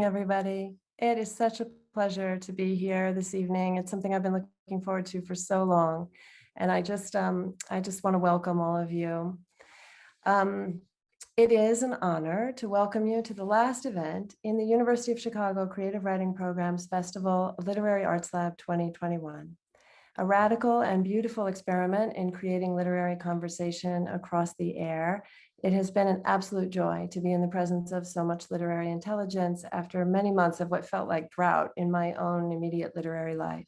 everybody. It is such a pleasure to be here this evening. It's something I've been looking forward to for so long. And I just want to welcome all of you. It is an honor to welcome you to the last event in the University of Chicago Creative Writing Program's Festival Literary Arts Lab 2021, a radical and beautiful experiment in creating literary conversation across the air. It has been an absolute joy to be in the presence of so much literary intelligence after many months of what felt like drought in my own immediate literary life.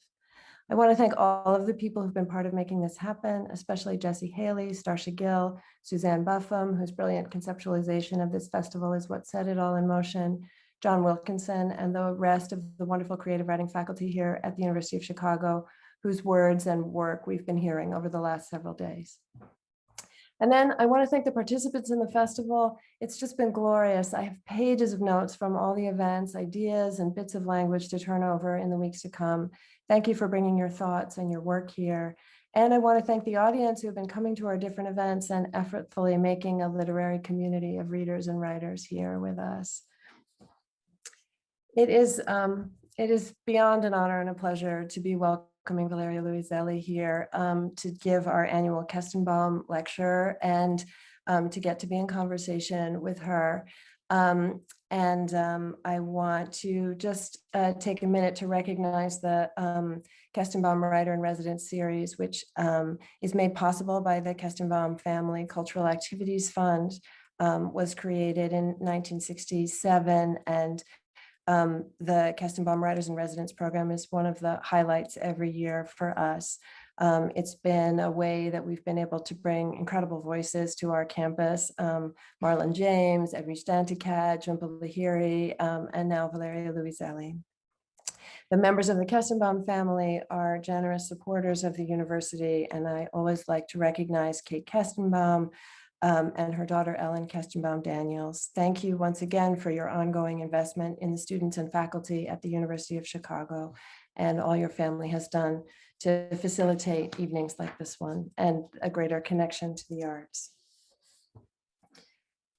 I want to thank all of the people who've been part of making this happen, especially Jessie Haley, Starsha Gill, Suzanne Buffum, whose brilliant conceptualization of this festival is what set it all in motion, John Wilkinson, and the rest of the wonderful creative writing faculty here at the University of Chicago, whose words and work we've been hearing over the last several days. And then I want to thank the participants in the festival. It's just been glorious. I have pages of notes from all the events, ideas, and bits of language to turn over in the weeks to come. Thank you for bringing your thoughts and your work here. And I want to thank the audience who have been coming to our different events and effortfully making a literary community of readers and writers here with us. It is beyond an honor and a pleasure to be welcoming Valeria Luiselli here to give our annual Kestnbaum lecture and to get to be in conversation with her. I want to just take a minute to recognize the Kestnbaum Writer in Residence series, which is made possible by the Kestnbaum Family Cultural Activities Fund, was created in 1967, and the Kestnbaum Writers in Residence program is one of the highlights every year for us. It's been a way that we've been able to bring incredible voices to our campus. Marlon James, Edwin Stantikad, Jhumpa Lahiri, and now Valeria Luiselli. The members of the Kestnbaum family are generous supporters of the university, and I always like to recognize Kate Kestnbaum, and her daughter, Ellen Kestnbaum Daniels. Thank you once again for your ongoing investment in the students and faculty at the University of Chicago, and all your family has done to facilitate evenings like this one and a greater connection to the arts.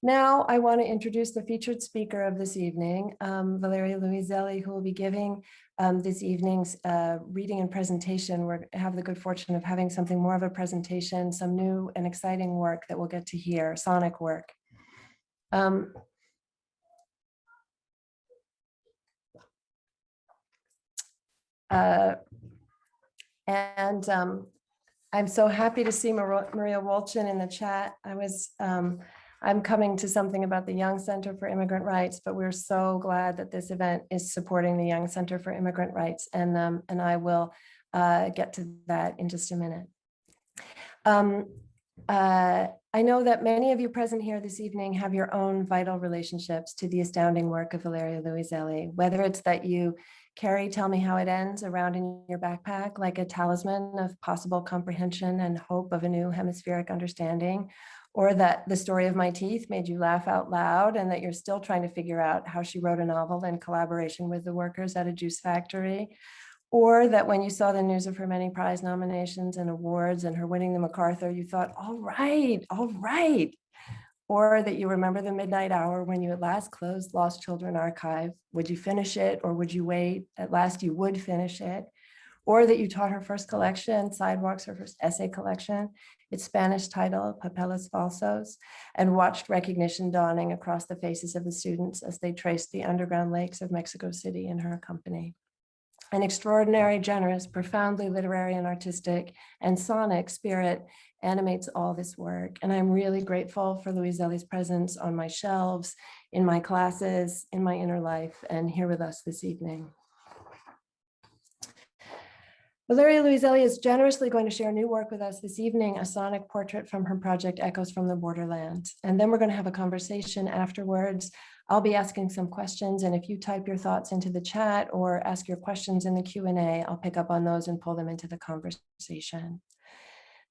Now I want to introduce the featured speaker of this evening, Valeria Luiselli, who will be giving this evening's reading and presentation. We have the good fortune of having something more of a presentation, some new and exciting work that we'll get to hear, sonic work. I'm so happy to see Maria Wolchin in the chat. I'm coming to something about the Young Center for Immigrant Rights, but we're so glad that this event is supporting the Young Center for Immigrant Rights, and I will get to that in just a minute. I know that many of you present here this evening have your own vital relationships to the astounding work of Valeria Luiselli, whether it's that you carry Tell Me How It Ends around in your backpack like a talisman of possible comprehension and hope of a new hemispheric understanding, or that The Story of My Teeth made you laugh out loud and that you're still trying to figure out how she wrote a novel in collaboration with the workers at a juice factory, or that when you saw the news of her many prize nominations and awards and her winning the MacArthur, you thought, all right, or that you remember the midnight hour when you at last closed Lost Children Archive. Would you finish it or would you wait? At last you would finish it. Or that you taught her first collection, Sidewalks, her first essay collection, its Spanish title, Papeles Falsos, and watched recognition dawning across the faces of the students as they traced the underground lakes of Mexico City in her company. An extraordinary, generous, profoundly literary and artistic and sonic spirit animates all this work. And I'm really grateful for Luiselli's presence on my shelves, in my classes, in my inner life, and here with us this evening. Valeria Luiselli is generously going to share new work with us this evening, a sonic portrait from her project Echoes from the Borderlands. And then we're going to have a conversation afterwards. I'll be asking some questions, and if you type your thoughts into the chat or ask your questions in the Q&A, I'll pick up on those and pull them into the conversation.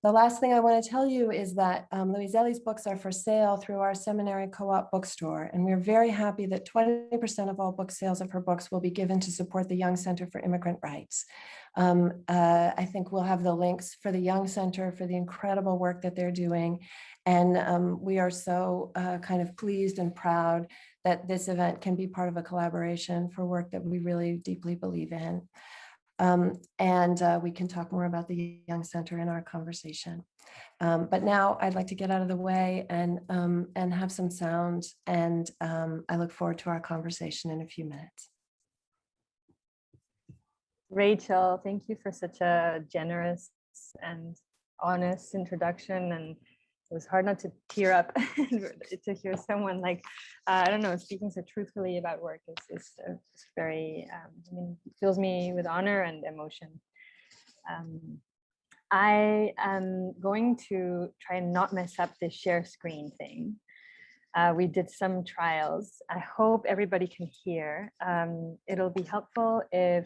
The last thing I want to tell you is that Luiselli's books are for sale through our seminary co-op bookstore, and we're very happy that 20% of all book sales of her books will be given to support the Young Center for Immigrant Rights. I think we'll have the links for the Young Center for the incredible work that they're doing, and we are so kind of pleased and proud that this event can be part of a collaboration for work that we really deeply believe in. We can talk more about the Young Center in our conversation. But now I'd like to get out of the way and have some sound, and I look forward to our conversation in a few minutes. Rachel, thank you for such a generous and honest introduction, and it was hard not to tear up to hear someone like, I don't know, speaking so truthfully about work is very, I mean, fills me with honor and emotion. I am going to try and not mess up this share screen thing. We did some trials. I hope everybody can hear. It'll be helpful if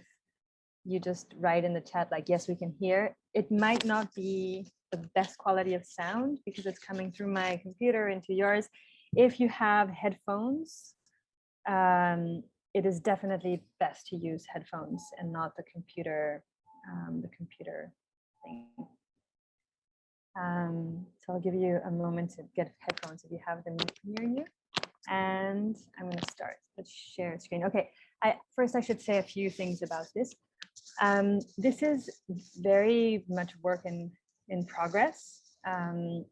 you just write in the chat like, yes, we can hear. It might not be the best quality of sound because it's coming through my computer into yours. If you have headphones, it is definitely best to use headphones and not the computer thing. So I'll give you a moment to get headphones if you have them near you. And I'm going to start. Let's share screen. Okay, first I should say a few things about this. This is very much work in progress.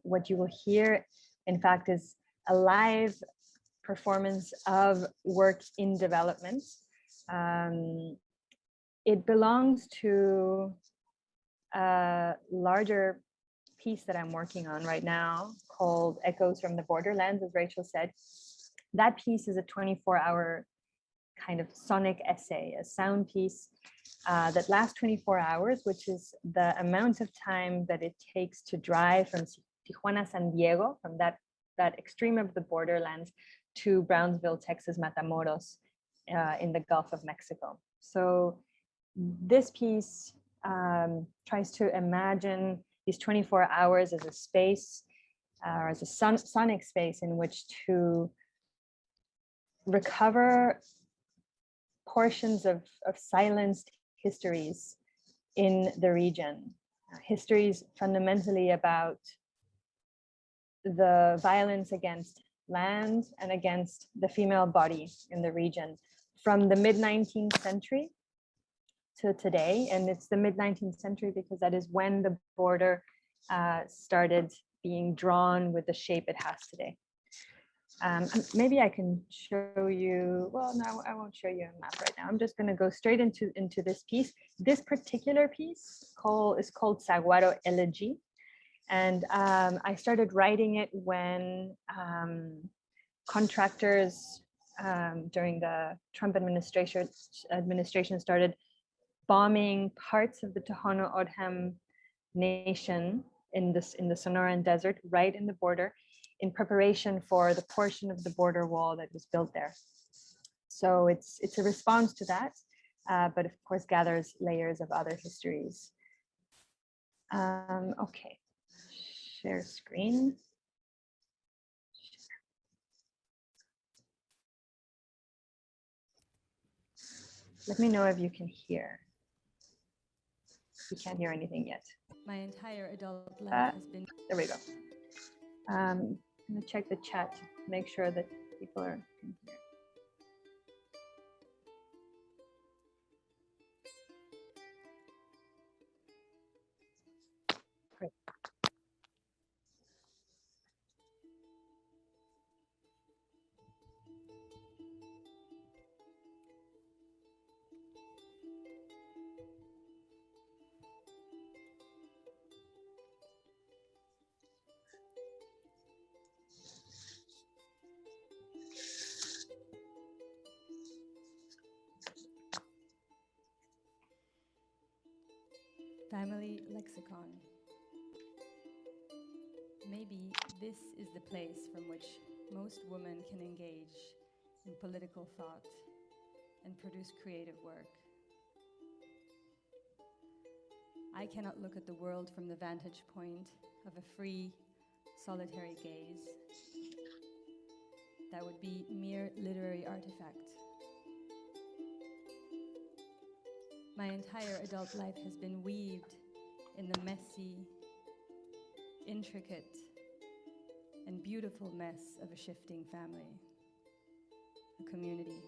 What you will hear, in fact, is a live performance of work in development. It belongs to a larger piece that I'm working on right now called Echoes from the Borderlands, as Rachel said. That piece is a 24-hour kind of sonic essay, a sound piece that lasts 24 hours, which is the amount of time that it takes to drive from Tijuana, San Diego, from that extreme of the borderlands, to Brownsville, Texas, Matamoros, in the Gulf of Mexico. So this piece tries to imagine these 24 hours as a space, or as a sonic space in which to recover portions of silenced histories in the region, histories fundamentally about the violence against land and against the female body in the region from the mid-19th century to today. And it's the mid-19th century because that is when the border started being drawn with the shape it has today. Maybe I can show you, well, no, I won't show you a map right now. I'm just going to go straight into this piece. This particular piece is called Saguaro Elegy. And I started writing it when contractors during the Trump administration started bombing parts of the Tohono O'odham Nation in the Sonoran Desert, right in the border, in preparation for the portion of the border wall that was built there. So it's a response to that, but of course gathers layers of other histories. Okay, share screen. Let me know if you can hear. We can't hear anything yet. My entire adult life has been. There we go. I'm gonna check the chat to make sure that people can hear. Great. Family lexicon. Maybe this is the place from which most women can engage in political thought and produce creative work. I cannot look at the world from the vantage point of a free, solitary gaze. That would be mere literary artifact. My entire adult life has been weaved in the messy, intricate, and beautiful mess of a shifting family, a community.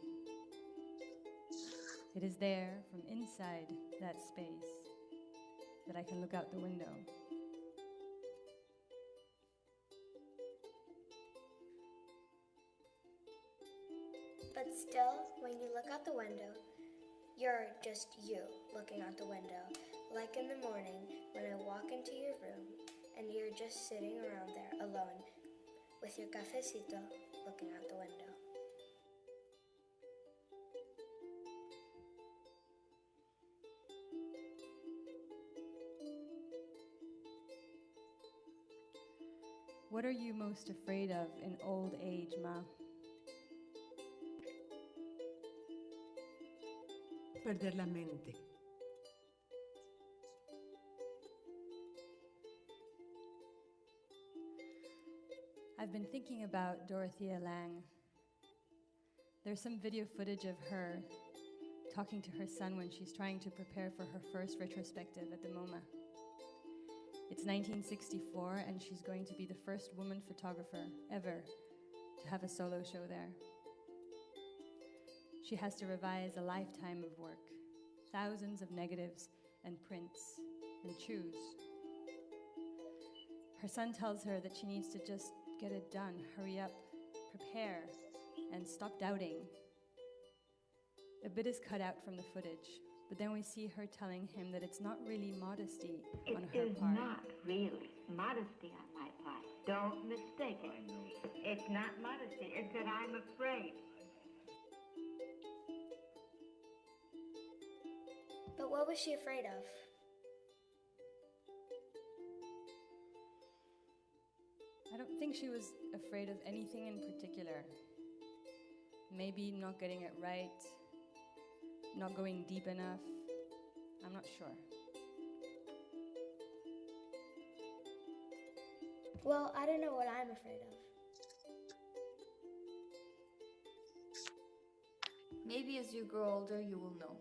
It is there, from inside that space, that I can look out the window. But still, when you look out the window, you're just you looking out the window. Like in the morning when I walk into your room and you're just sitting around there alone with your cafecito looking out the window. What are you most afraid of in old age, Ma? Perder la mente. I've been thinking about Dorothea Lange. There's some video footage of her talking to her son when she's trying to prepare for her first retrospective at the MoMA. It's 1964, and she's going to be the first woman photographer ever to have a solo show there. She has to revise a lifetime of work, thousands of negatives and prints, and choose. Her son tells her that she needs to just get it done, hurry up, prepare, and stop doubting. A bit is cut out from the footage, but then we see her telling him that it's not really modesty on her It is part. not really modesty on my part. Don't mistake it. It's not modesty. It's that I'm afraid. But what was she afraid of? I don't think she was afraid of anything in particular. Maybe not getting it right, not going deep enough. I'm not sure. Well, I don't know what I'm afraid of. Maybe as you grow older, you will know.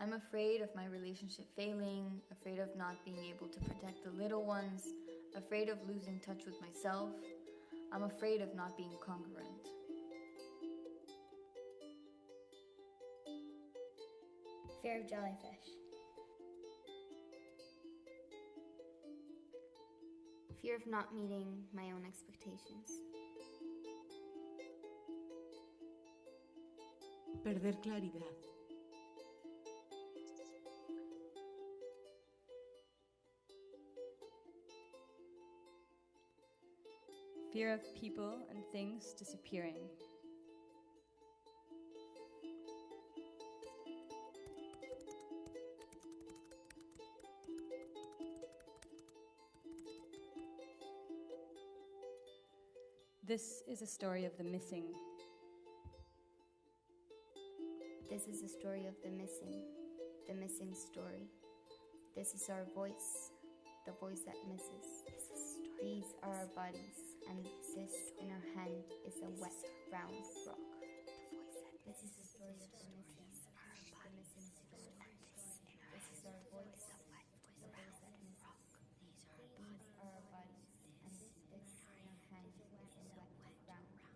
I'm afraid of my relationship failing, afraid of not being able to protect the little ones, afraid of losing touch with myself. I'm afraid of not being congruent. Fear of jellyfish. Fear of not meeting my own expectations. Perder claridad. Fear of people and things disappearing. This is a story of the missing. This is the story of the missing story. This is our voice, the voice that misses. These are our bodies, and this in our hand is a wet, brown rock. This is the story of the missing, the missing story. This is our voice, the voice that misses. These are our bodies, and this in our hand is a wet, brown rock.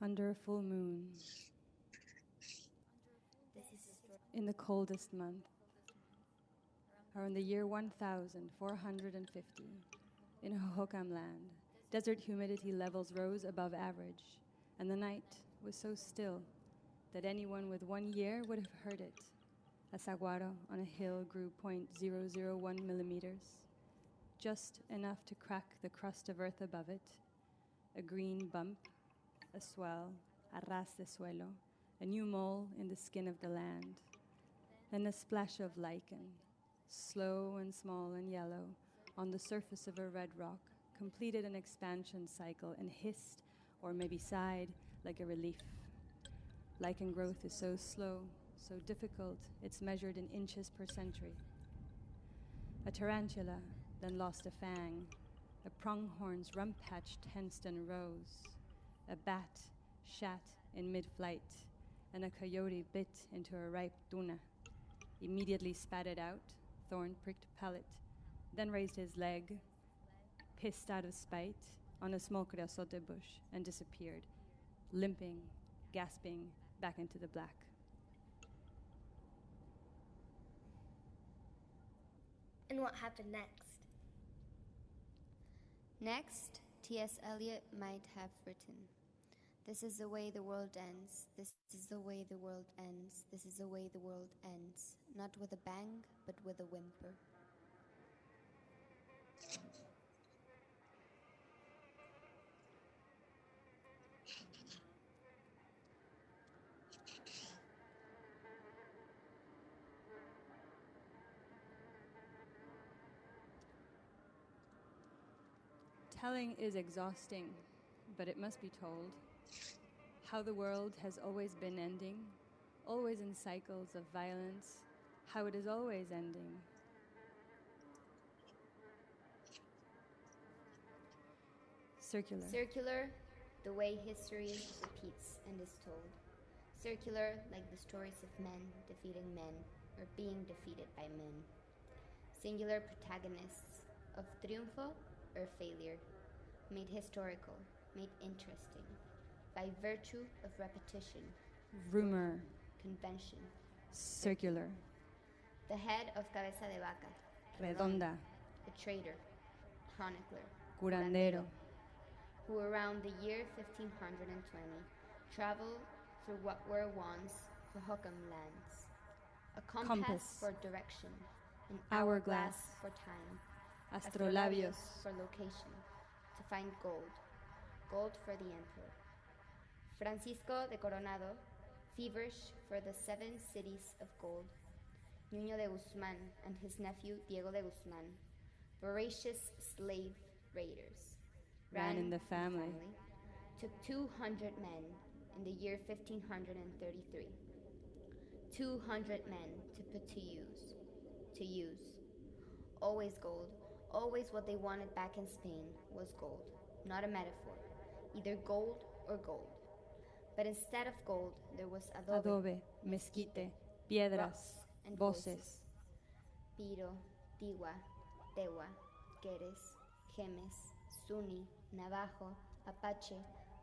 under a full moon, in the coldest month, around the year 1450, in Hohokam land, desert humidity levels rose above average, and the night was so still that anyone with 1 year would have heard it. A saguaro on a hill grew 0.001 millimeters, just enough to crack the crust of earth above it, a green bump, a swell, a ras de suelo, a new mole in the skin of the land, then a splash of lichen, slow and small and yellow, on the surface of a red rock, completed an expansion cycle and hissed, or maybe sighed, like a relief. Lichen growth is so slow, so difficult, it's measured in inches per century. A tarantula then lost a fang, a pronghorn's rump-patch tensed and rose, a bat shat in mid-flight, and a coyote bit into a ripe tuna, immediately spat it out, thorn-pricked palate, then raised his leg, pissed out of spite, on a small creosote bush and disappeared, limping, gasping, back into the black. And what happened next? Next, T.S. Eliot might have written, "This is the way the world ends, this is the way the world ends, this is the way the world ends, not with a bang, but with a whimper." Telling is exhausting, but it must be told. How the world has always been ending, always in cycles of violence, how it is always ending. Circular. Circular, the way history repeats and is told. Circular, like the stories of men defeating men or being defeated by men. Singular protagonists of triunfo or failure, made historical, made interesting, by virtue of repetition, Rumor. convention. Circular. The head of cabeza de vaca, Redonda. a traitor, chronicler, Curandero. who around the year 1520 traveled through what were once Hohokam lands, a compass for direction, an hourglass for time, Astrolabios. for location, to find gold, gold for the emperor. Francisco de Coronado, feverish for the 7 cities of gold. Nuño de Guzmán and his nephew Diego de Guzmán, voracious slave raiders, Ran in the family. took 200 men in the year 1533. 200 men to put to use. Always gold, always what they wanted back in Spain was gold, not a metaphor, either gold or gold. But instead of gold, there was Adobe, mezquite, piedras, rocks and voces. Piro, Tigua, Tewa, Queres, Gemes, Zuni, Navajo, Apache,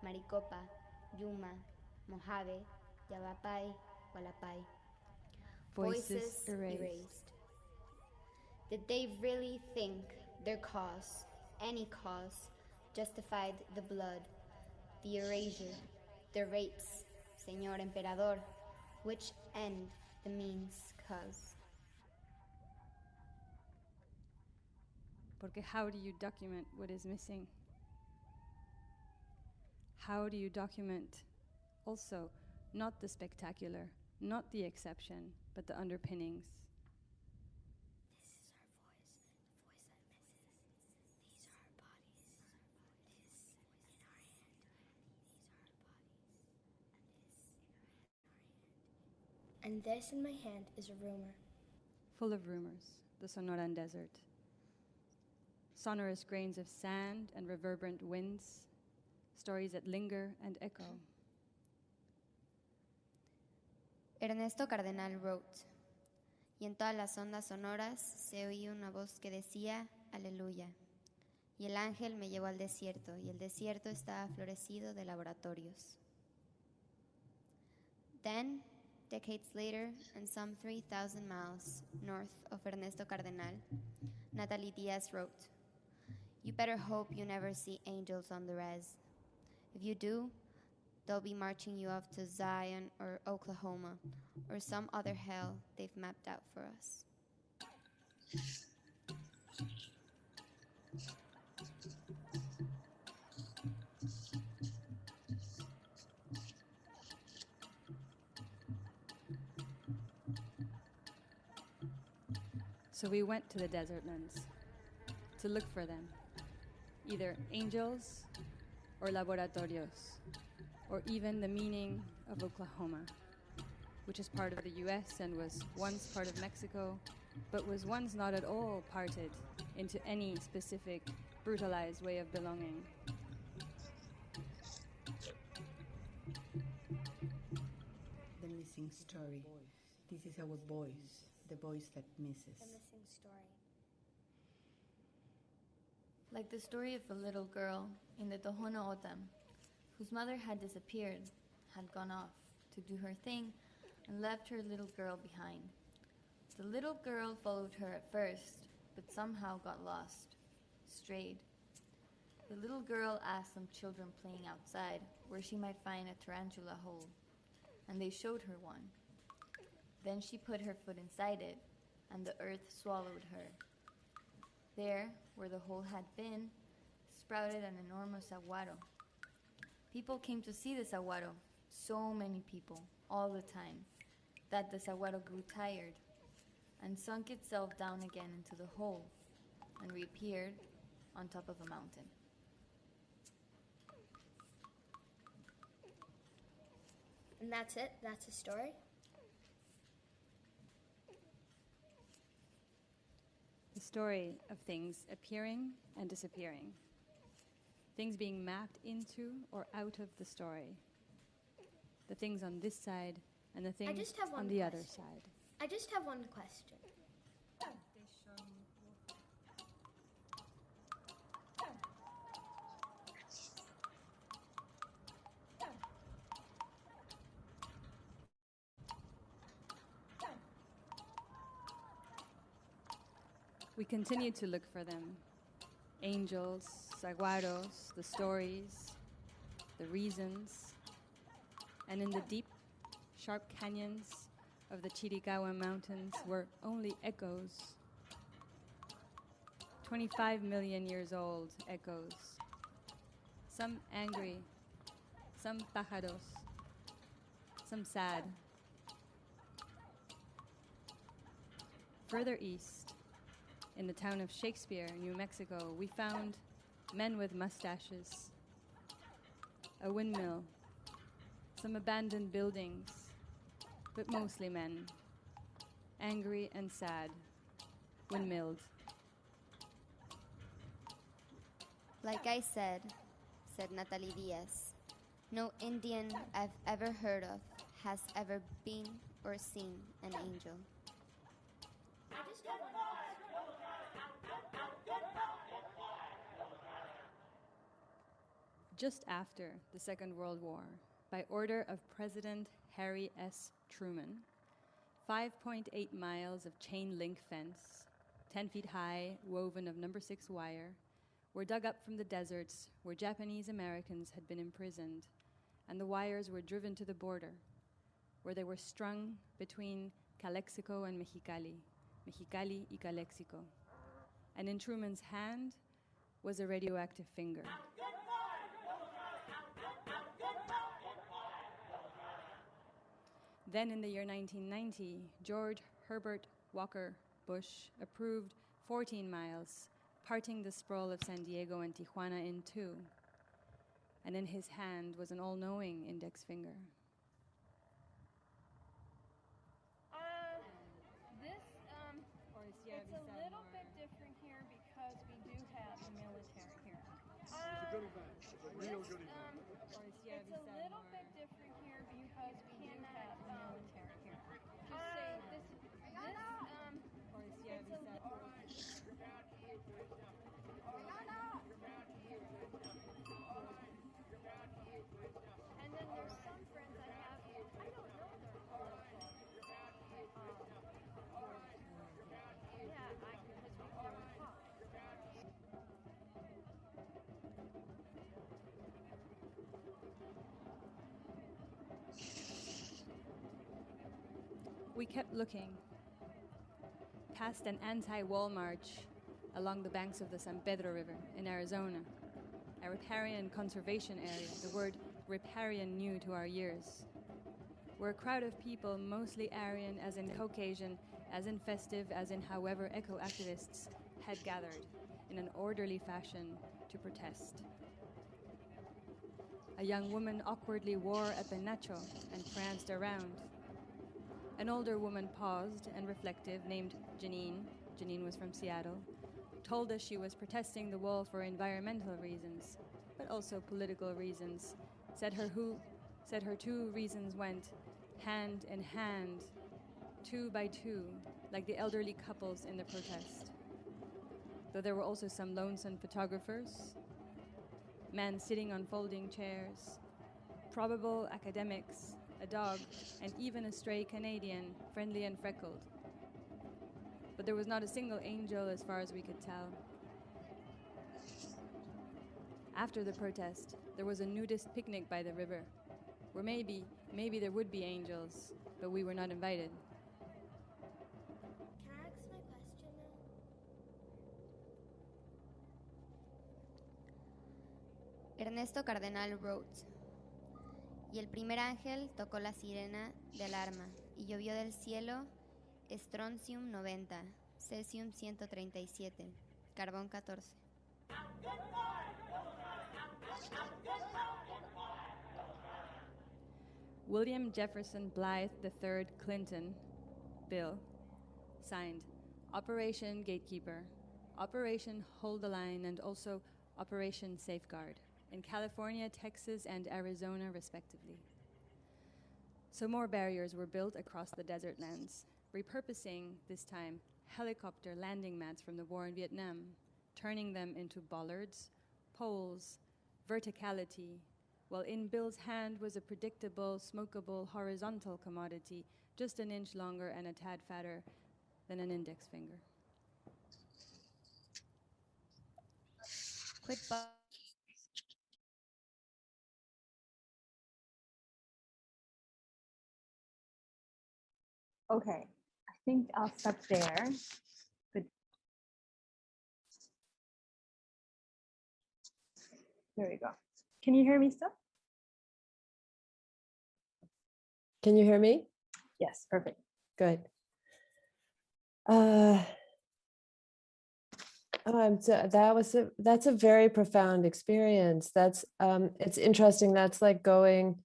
Maricopa, Yuma, Mojave, Yavapai, Hualapai. Voices erased. Did they really think their cause, any cause, justified the blood, the erasure, the rapes, Señor Emperador, which end the means cause? Porque how do you document what is missing? How do you document also not the spectacular, not the exception, but the underpinnings? This is our voice, the voice that misses. These are our bodies. This in our hand. These are our bodies. And this in my hand is a rumor. Full of rumors, the Sonoran desert. Sonorous grains of sand and reverberant winds, stories that linger and echo. Ernesto Cardenal wrote, y en todas las ondas sonoras se oía una voz que decía, aleluya. Y el ángel me llevó al desierto, y el desierto estaba florecido de laboratorios. Then, decades later, and some 3,000 miles north of Ernesto Cardenal, Natalie Diaz wrote, "You better hope you never see angels on the res. If you do, they'll be marching you off to Zion or Oklahoma or some other hell they've mapped out for us." So we went to the desert lands to look for them, either angels or laboratorios, or even the meaning of Oklahoma, which is part of the US and was once part of Mexico, but was once not at all parted into any specific brutalized way of belonging. The missing story. This is our voice, the voice that misses. The missing story. Like the story of a little girl in the Tohono O'odham, whose mother had disappeared, had gone off to do her thing, and left her little girl behind. The little girl followed her at first, but somehow got lost, strayed. The little girl asked some children playing outside where she might find a tarantula hole, and they showed her one. Then she put her foot inside it, and the earth swallowed her. There, where the hole had been, sprouted an enormous saguaro. People came to see the saguaro, so many people, all the time, that the saguaro grew tired and sunk itself down again into the hole and reappeared on top of a mountain. And that's it? That's a story? The story of things appearing and disappearing. Things being mapped into or out of the story. The things on this side and the things on the other side. I just have one question. We continued to look for them. Angels, saguaros, the stories, the reasons. And in the deep, sharp canyons of the Chiricahua Mountains were only echoes. 25 million years old echoes. Some angry, some pájaros, some sad. Further east, in the town of Shakespeare, New Mexico, we found men with mustaches, a windmill, some abandoned buildings, but mostly men, angry and sad, windmilled. Like I said Natalie Diaz, no Indian I've ever heard of has ever been or seen an angel. I just have one Just after the Second World War, by order of President Harry S. Truman, 5.8 miles of chain link fence, 10 feet high, woven of number 6 wire, were dug up from the deserts where Japanese Americans had been imprisoned, and the wires were driven to the border, where they were strung between Calexico and Mexicali y Calexico. And in Truman's hand was a radioactive finger. Then in the year 1990, George Herbert Walker Bush approved 14 miles, parting the sprawl of San Diego and Tijuana in two. And in his hand was an all-knowing index finger. It's a little bit different here because we do have the military here. It's a little bit different here because we do have the military here. Just say this. It's a little. And then there's some friends I have. I don't know We kept looking, past an anti-wall march along the banks of the San Pedro River in Arizona, a riparian conservation area, the word riparian new to our ears. We're a crowd of people, mostly Aryan, as in Caucasian, as in festive, as in however eco-activists had gathered in an orderly fashion to protest. A young woman awkwardly wore a penacho and pranced around. An older woman paused and reflective, named Janine was from Seattle, told us she was protesting the wall for environmental reasons, but also political reasons, said her 2 reasons went hand in hand, 2 by 2, like the elderly couples in the protest. Though there were also some lonesome photographers, men sitting on folding chairs, probable academics, a dog, and even a stray Canadian, friendly and freckled. But there was not a single angel as far as we could tell. After the protest, there was a nudist picnic by the river, where maybe there would be angels, but we were not invited. Can I ask my question now? Ernesto Cardenal wrote, y el primer ángel tocó la sirena de alarma, y llovió del cielo estrontium 90, cesium 137, carbón 14. William Jefferson Blythe III Clinton, Bill, signed Operation Gatekeeper, Operation Hold the Line, and also Operation Safeguard in California, Texas, and Arizona, respectively. So more barriers were built across the desert lands, repurposing, this time, helicopter landing mats from the war in Vietnam, turning them into bollards, poles, verticality, while in Bill's hand was a predictable, smokable, horizontal commodity, just an inch longer and a tad fatter than an index finger. Quick Okay, I think I'll stop there. But there we go. Can you hear me still? Can you hear me? Yes, perfect. Good. That's a very profound experience. That's it's interesting. That's like going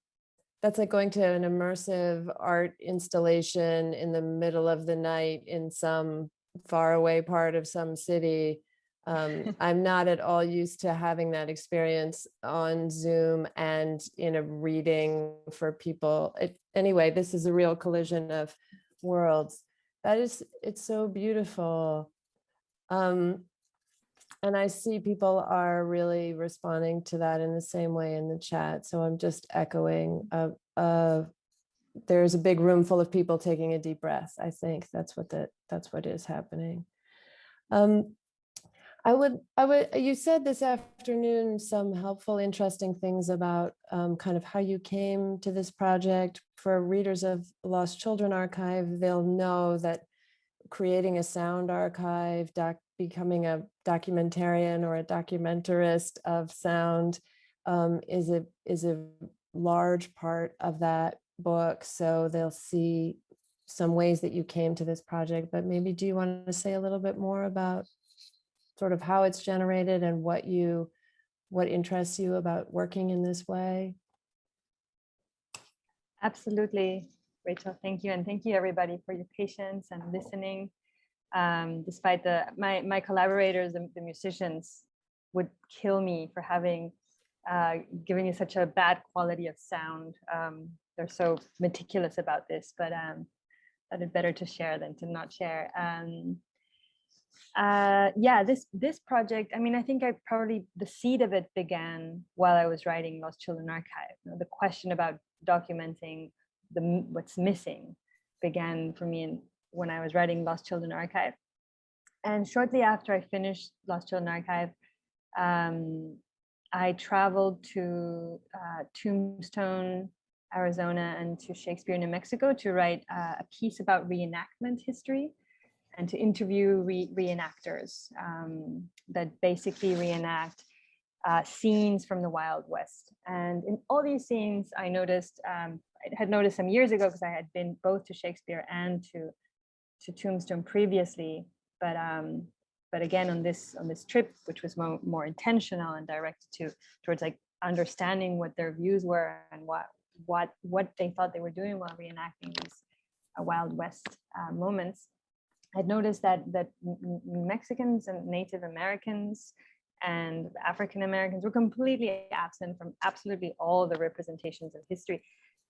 to an immersive art installation in the middle of the night in some faraway part of some city. I'm not at all used to having that experience on Zoom and in a reading for people. Anyway, this is a real collision of worlds. It's so beautiful. And I see people are really responding to that in the same way in the chat. So I'm just echoing. There's a big room full of people taking a deep breath. I think that's what is happening. You said this afternoon some helpful, interesting things about kind of how you came to this project. For readers of Lost Children Archive, they'll know that creating a sound archive, becoming a documentarian or a documentarist of sound is a large part of that book. So they'll see some ways that you came to this project, but maybe do you want to say a little bit more about sort of how it's generated and what interests you about working in this way? Absolutely, Rachel. Thank you. And thank you everybody for your patience and listening. Despite my collaborators, the musicians would kill me for having giving you such a bad quality of sound. They're so meticulous about this, but that is better to share than to not share. Yeah, this project, I mean, I think the seed of it began while I was writing Lost Children Archive. You know, the question about documenting what's missing began for me when I was writing Lost Children Archive. And shortly after I finished Lost Children Archive, I traveled to Tombstone, Arizona, and to Shakespeare, New Mexico, to write a piece about reenactment history and to interview reenactors that basically reenact scenes from the Wild West. And in all these scenes, I had noticed some years ago, because I had been both to Shakespeare and to Tombstone previously, but again on this trip, which was more intentional and directed towards like understanding what their views were and what they thought they were doing while reenacting these Wild West moments. I'd noticed that Mexicans and Native Americans and African Americans were completely absent from absolutely all the representations of history.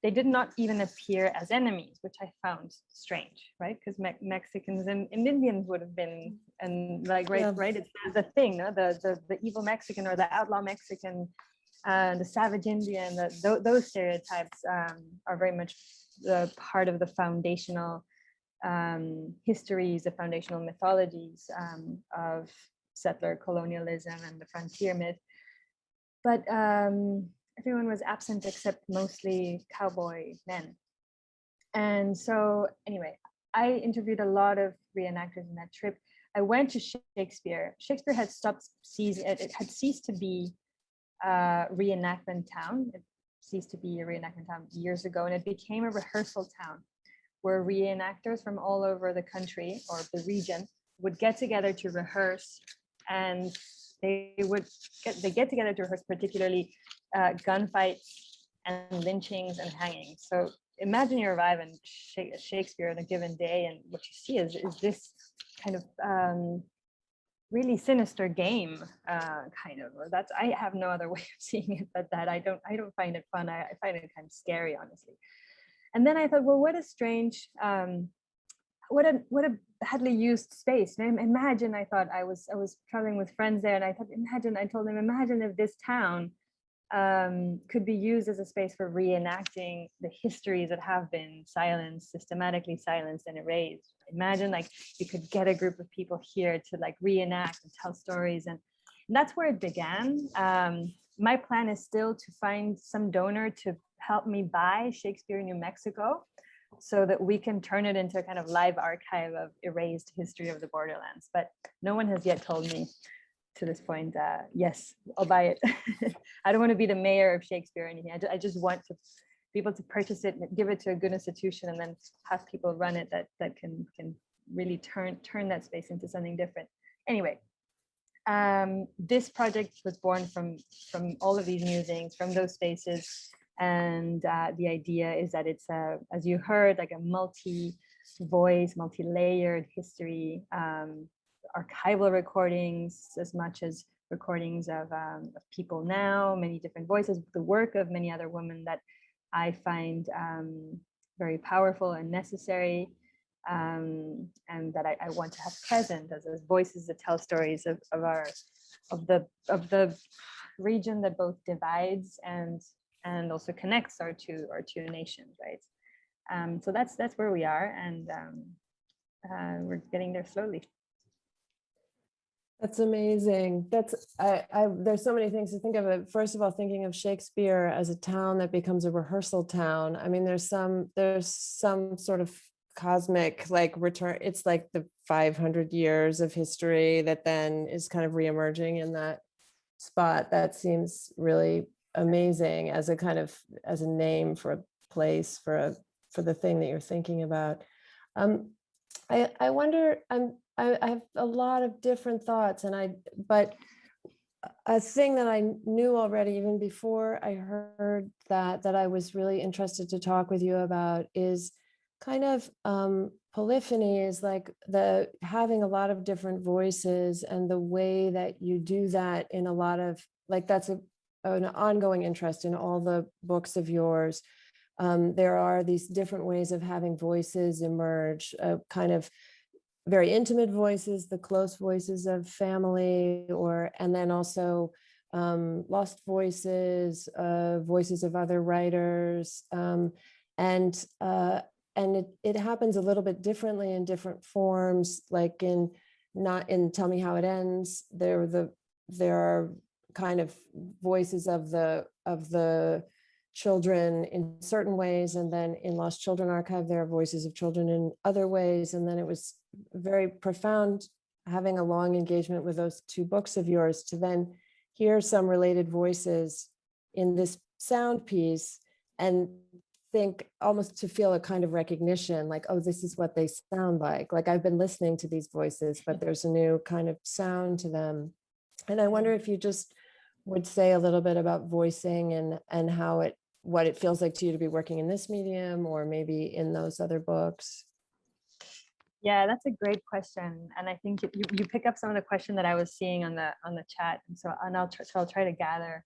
They did not even appear as enemies, which I found strange, right? Because Mexicans and Indians would have been, and like, right, it's the thing, no? the evil Mexican or the outlaw Mexican, the savage Indian, those stereotypes are very much the part of the foundational histories, the foundational mythologies of settler colonialism and the frontier myth. But everyone was absent except mostly cowboy men. And so anyway, I interviewed a lot of reenactors in that trip. I went to Shakespeare. Shakespeare had it had ceased to be a reenactment town. It ceased to be a reenactment town years ago, and it became a rehearsal town where reenactors from all over the country or the region would get together to rehearse, and they get together to rehearse particularly gunfights and lynchings and hangings. So imagine you arrive in Shakespeare on a given day, and what you see is this kind of really sinister game, kind of. Or that's, I have no other way of seeing it but that. I don't find it fun. I find it kind of scary, honestly. And then I thought, well, what a strange, what a badly used space. And imagine, I thought, I was traveling with friends there, and I thought, I told them, imagine if this town could be used as a space for reenacting the histories that have been silenced, systematically silenced and erased. Imagine like you could get a group of people here to like reenact and tell stories, and that's where it began. My plan is still to find some donor to help me buy Shakespeare, New Mexico, so that we can turn it into a kind of live archive of erased history of the borderlands. But no one has yet told me to this point, yes, I'll buy it. I don't want to be the mayor of Shakespeare or anything. I just want people to purchase it, give it to a good institution, and then have people run it that can really turn that space into something different. Anyway, this project was born from all of these musings, from those spaces. And the idea is that it's, as you heard, like a multi-voice, multi-layered history, archival recordings as much as recordings of people now, many different voices, the work of many other women that I find very powerful and necessary, and that I want to have present as voices that tell stories of the region that both divides and also connects our two nations, right? So that's where we are, and we're getting there slowly. That's amazing. There's so many things to think of. First of all, thinking of Shakespeare as a town that becomes a rehearsal town. I mean, there's some sort of cosmic like return. It's like the 500 years of history that then is kind of reemerging in that spot. That seems really amazing as a name for a place, for the thing that you're thinking about. I wonder, I have a lot of different thoughts, but a thing that I knew already even before I heard that I was really interested to talk with you about is kind of polyphony, is like the having a lot of different voices, and the way that you do that in a lot of, like, that's an ongoing interest in all the books of yours. There are these different ways of having voices emerge, kind of very intimate voices, the close voices of family, and then also lost voices, voices of other writers, and it happens a little bit differently in different forms. Like not in Tell Me How It Ends, there are kind of voices of the children in certain ways, and then in Lost Children Archive, there are voices of children in other ways. And then it was very profound having a long engagement with those two books of yours to then hear some related voices in this sound piece and think almost to feel a kind of recognition, like, oh, this is what they sound like. Like I've been listening to these voices, but there's a new kind of sound to them. And I wonder if you just would say a little bit about voicing and how what it feels like to you to be working in this medium or maybe in those other books. Yeah, that's a great question, and I think you pick up some of the question that I was seeing on the chat, and I'll try to gather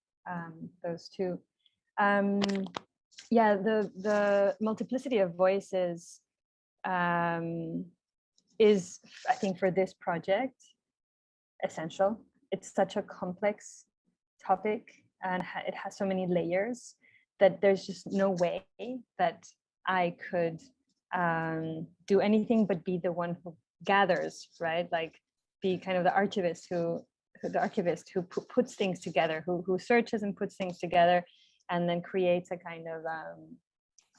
those two. Yeah, the multiplicity of voices is, I think, for this project essential. It's such a complex topic, and it has so many layers that there's just no way that I could do anything but be the one who gathers, right? Like be kind of the archivist who puts things together, who searches and puts things together, and then creates a kind of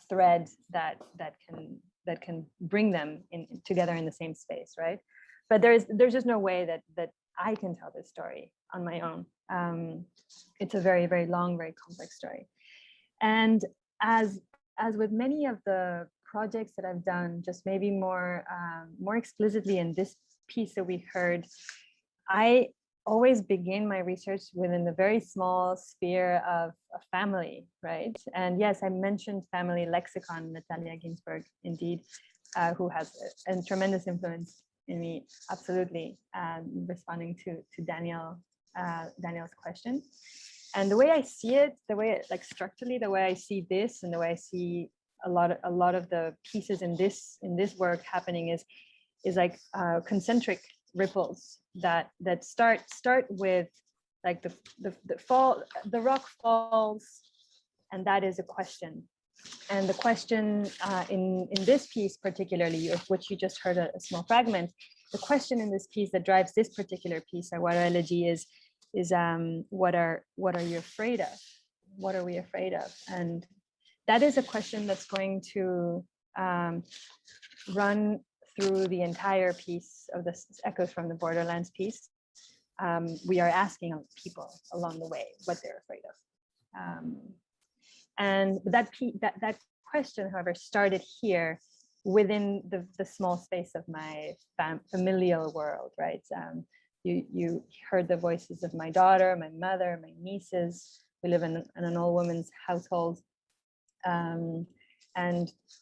thread that can bring them together in the same space, right? But there's just no way that I can tell this story on my own. It's a very, very long, very complex story. And as with many of the projects that I've done, just maybe more explicitly in this piece that we heard, I always begin my research within the very small sphere of a family, right? And yes, I mentioned family lexicon, Natalia Ginsburg, indeed, who has a tremendous influence in me, absolutely, responding to Daniel's question. And the way I see it, like structurally, the way I see this, and the way I see a lot of the pieces in this work happening is like concentric ripples that start with like the rock falls, and that is a question. And the question in this piece particularly, of which you just heard a small fragment, the question in this piece that drives this particular piece, our elegy, is what are you afraid of? What are we afraid of? And that is a question that's going to run through the entire piece of this Echoes from the Borderlands piece. We are asking people along the way what they're afraid of. And that question, however, started here within the small space of my familial world, right? You heard the voices of my daughter, my mother, my nieces. We live in an all women's household, and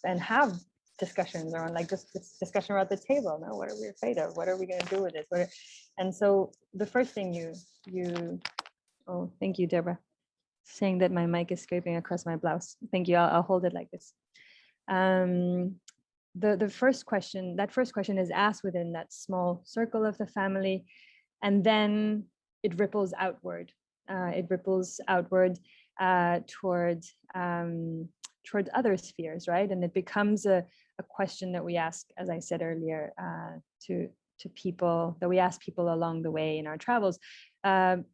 have discussions around like this discussion around the table. No, what are we afraid of? What are we going to do with this? And so the first thing oh, thank you, Deborah, saying that my mic is scraping across my blouse. Thank you. I'll hold it like this. The first question is asked within that small circle of the family, and then it ripples outward. Towards other spheres, right? And it becomes a question that we ask, as I said earlier, to people, that we ask people along the way in our travels.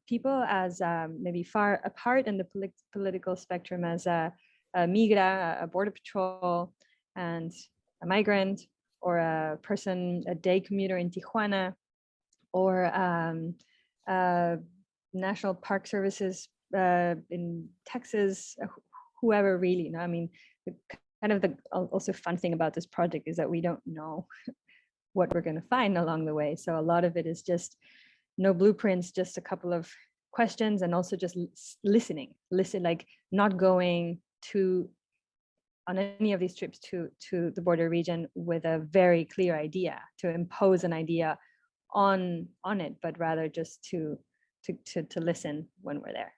People as maybe far apart in the political spectrum, as a migra, a border patrol, and a migrant, or a person, a day commuter in Tijuana, or National Park Services in Texas, whoever really. I mean, the also fun thing about this project is that we don't know what we're going to find along the way. So a lot of it is just no blueprints, just a couple of questions, and also just listen, like not going on any of these trips to the border region with a very clear idea, to impose an idea on it, but rather just to listen when we're there.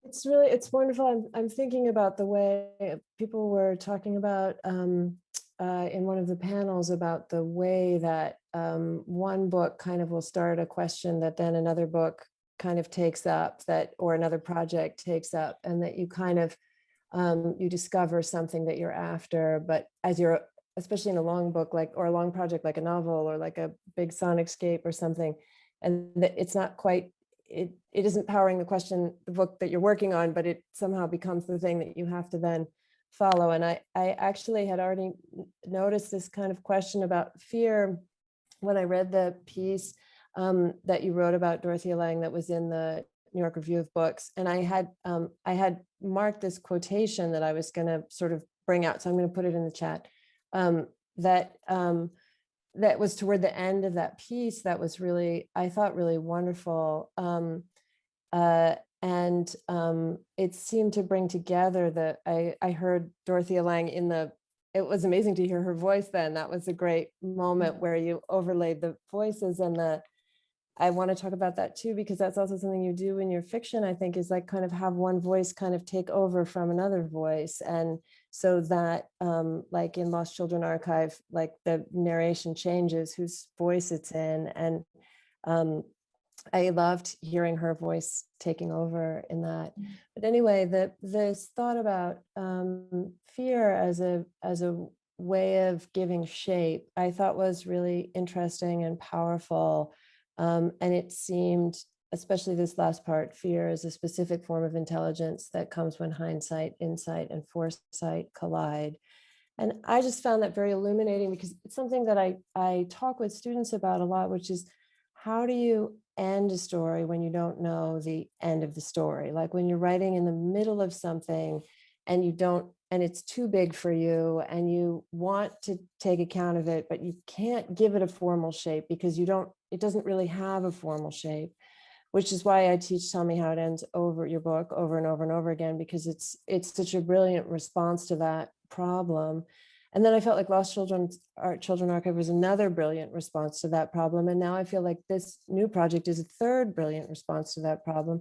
It's wonderful. I'm thinking about the way people were talking about in one of the panels about the way that one book kind of will start a question that then another book kind of takes up, or another project takes up, and that you kind of you discover something that you're after, but as you're, especially in a long book or a long project like a novel or like a big sonicscape or something, and that it's not quite it isn't powering the book that you're working on, but it somehow becomes the thing that you have to then follow. And I actually had already noticed this kind of question about fear when I read the piece that you wrote about Dorothea Lange that was in the New York Review of Books. And I had marked this quotation that I was going to sort of bring out. So I'm going to put it in the chat. That was toward the end of that piece. That was really, I thought, really wonderful. And it seemed to bring together that I heard Dorothea Lange it was amazing to hear her voice then. That was a great moment where you overlaid the voices, and I want to talk about that too, because that's also something you do in your fiction, I think, is like kind of have one voice kind of take over from another voice. And so that like in Lost Children Archive, like the narration changes whose voice it's in. And I loved hearing her voice taking over in that. But anyway, this thought about fear as a way of giving shape, I thought was really interesting and powerful. And it seemed, especially this last part, fear is a specific form of intelligence that comes when hindsight, insight, and foresight collide. And I just found that very illuminating, because it's something that I talk with students about a lot, which is, how do you end a story when you don't know the end of the story? Like when you're writing in the middle of something and it's too big for you and you want to take account of it, but you can't give it a formal shape because it doesn't really have a formal shape, which is why I teach Tell Me How It Ends over your book over and over and over again, because it's such a brilliant response to that problem. And then I felt like Lost Children Archive was another brilliant response to that problem. And now I feel like this new project is a third brilliant response to that problem.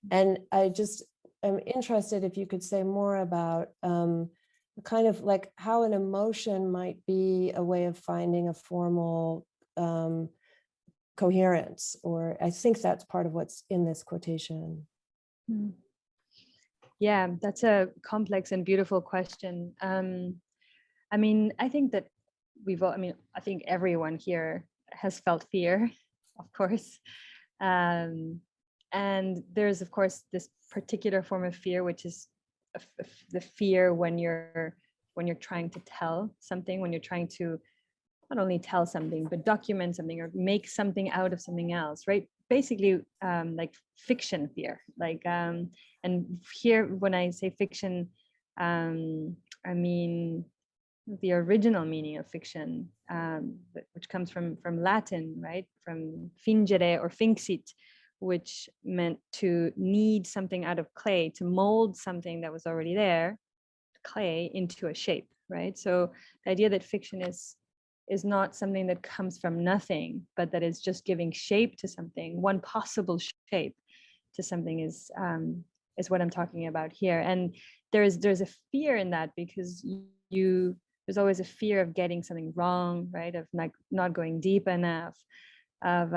And I just am interested if you could say more about kind of like how an emotion might be a way of finding a formal coherence, or I think that's part of what's in this quotation. Yeah, that's a complex and beautiful question. I mean, I think that I think everyone here has felt fear, of course. And there's, of course, this particular form of fear, which is the fear when you're trying to tell something, when you're trying to not only tell something, but document something or make something out of something else, right? Basically, like fiction fear. Like, and here, when I say fiction, I mean the original meaning of fiction, which comes from Latin, right? From fingere or finxit, which meant to knead something out of clay, to mold something that was already there, clay, into a shape, right? So the idea that fiction is not something that comes from nothing, but that is just giving shape to something, one possible shape to something, is what I'm talking about here. And there's a fear in that, because there's always a fear of getting something wrong, right? Of not going deep enough, of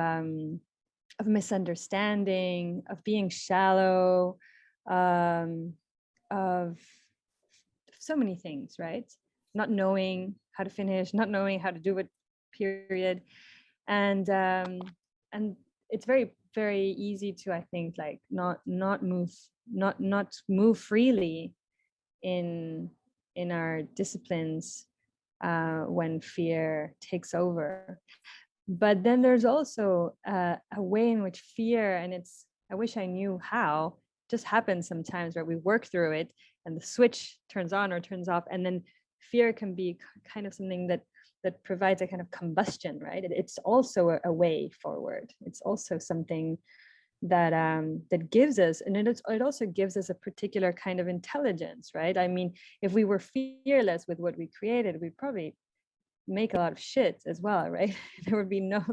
misunderstanding, of being shallow, of so many things, right? Not knowing how to finish, not knowing how to do it, period. And it's very, very easy to, I think, like not move freely in our disciplines when fear takes over. But then there's also a way in which fear, and I wish I knew how, just happens sometimes, where we work through it and the switch turns on or turns off, and then fear can be kind of something that provides a kind of combustion, right? It's also a way forward. It's also something that that gives us, and it also gives us a particular kind of intelligence, right? I mean, if we were fearless with what we created, we'd probably make a lot of shit as well, right? There would be no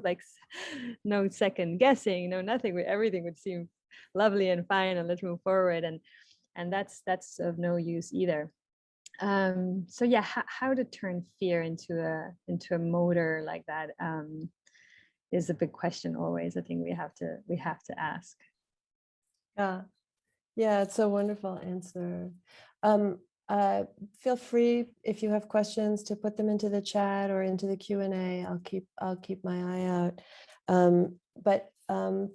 second guessing, no nothing. Everything would seem lovely and fine, and let's move forward. And that's of no use either. So yeah, how to turn fear into a motor like that is a big question always. I think we have to ask. Yeah, it's a wonderful answer. Feel free, if you have questions, to put them into the chat or into the Q&A. I'll keep my eye out. But